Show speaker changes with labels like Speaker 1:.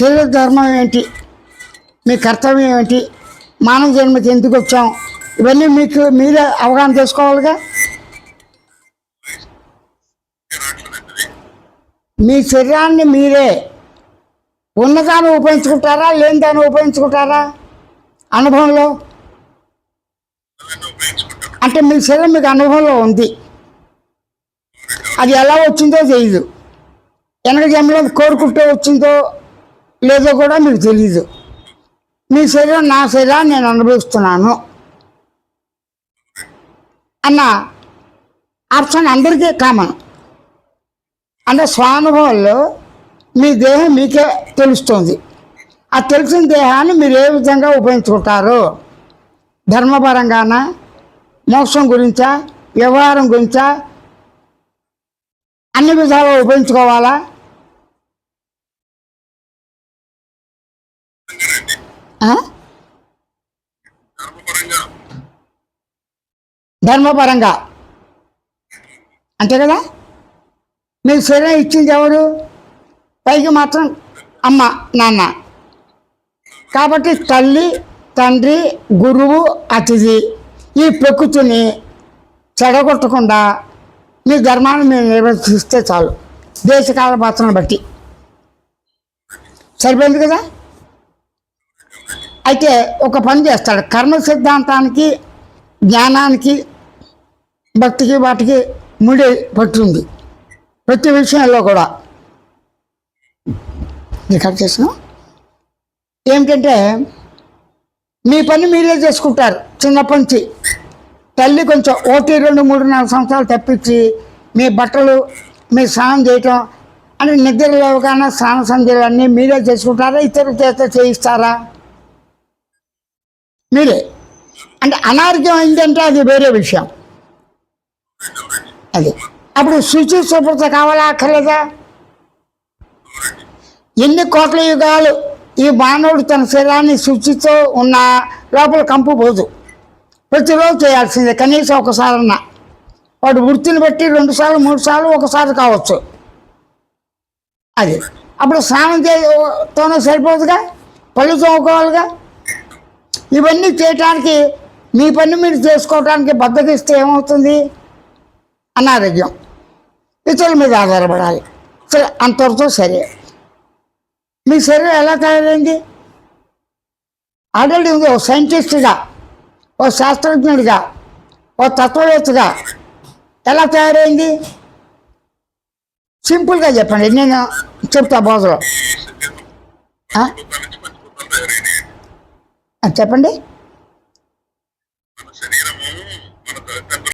Speaker 1: శరీర ధర్మం ఏంటి, మీ కర్తవ్యం ఏంటి, మానవ జన్మకి ఎందుకు వచ్చాం, ఇవన్నీ మీకు మీరే అవగాహన చేసుకోవాలిగా. మీ శరీరాన్ని మీరే ఉన్నదాన్ని ఉపయోగించుకుంటారా, లేని దాన్ని ఉపయోగించుకుంటారా అనుభవంలో? అంటే మీ శరీరం మీకు అనుభవంలో ఉంది, అది ఎలా వచ్చిందో తెలియదు, వెనక జన్మలో కోరుకుంటూ వచ్చిందో లేదో కూడా మీకు తెలియదు. మీ శరీరం నా శరీరాన్ని నేను అనుభవిస్తున్నాను అన్న ఆప్షన్ అందరికీ కామన్. అంటే స్వానుభవంలో మీ దేహం మీకే తెలుస్తుంది. ఆ తెలిసిన దేహాన్ని మీరు ఏ విధంగా ఉపయోగించుకుంటారు, ధర్మపరంగానా, మోక్షం గురించా, వ్యవహారం గురించా, అన్ని విధాలుగా ఉపయోగించుకోవాలా? ధర్మపరంగా అంతే కదా. మీరు శరీరం ఇచ్చింది ఎవరు? పైకి మాత్రం అమ్మ నాన్న. కాబట్టి తల్లి, తండ్రి, గురువు, అతిథి ఈ ప్రకృతిని చెడగొట్టకుండా మీ ధర్మాన్ని మీరు నిర్వర్తిస్తే చాలు, దేశకాల పాత్రను బట్టి. సరిపోయింది కదా. అయితే ఒక పని చేస్తాడు, కర్మ సిద్ధాంతానికి, జ్ఞానానికి, భక్తికి వాటికి ముడి పట్టుంది ప్రతి విషయంలో కూడా. రికార్డ్ చేసిన ఏమిటంటే మీ పని మీరే చేసుకుంటారు. చిన్నప్పటి నుంచి తల్లి కొంచెం 1, 2, 3, 4 సంవత్సరాలు తప్పించి మీ బట్టలు, మీ స్నానం చేయటం అని నిద్ర లేవగానే స్నాన సంధ్యలు అన్నీ మీరే చేసుకుంటారా, ఇతరుల చేత చేయిస్తారా? మీరే. అంటే అనారోగ్యం అయిందంటే అది వేరే విషయం. అది అప్పుడు శుచి శుభ్రత కావాలా అక్కర్లేదా? ఎన్ని కోట్ల యుగాలు ఈ మానవుడు తన శరీరాన్ని శుచితో ఉన్న లోపల కంపు పోదు. ప్రతిరోజు చేయాల్సిందే, కనీసం ఒకసారన్నా. వాడు వృత్తిని బట్టి 2 సార్లు 3 సార్లు ఒకసారి కావచ్చు. అది అప్పుడు స్నానం చేయతోనే సరిపోదుగా, పళ్ళు తోముకోవాలిగా. ఇవన్నీ చేయటానికి మీ పని మీరు చేసుకోవడానికి బద్దకిస్తే ఏమవుతుంది? అనారోగ్యం. ఇతరుల మీద ఆధారపడాలి. సరే, అంతవరతో సరే. మీ శరీరం ఎలా తయారైంది? ఆల్రెడీ ఉంది. ఓ సైంటిస్ట్గా, ఓ శాస్త్రజ్ఞుడిగా, ఓ తత్వవేత్తగా ఎలా తయారైంది? సింపుల్గా చెప్పండి, నేను చెప్తా బోధలో. చెప్పండి.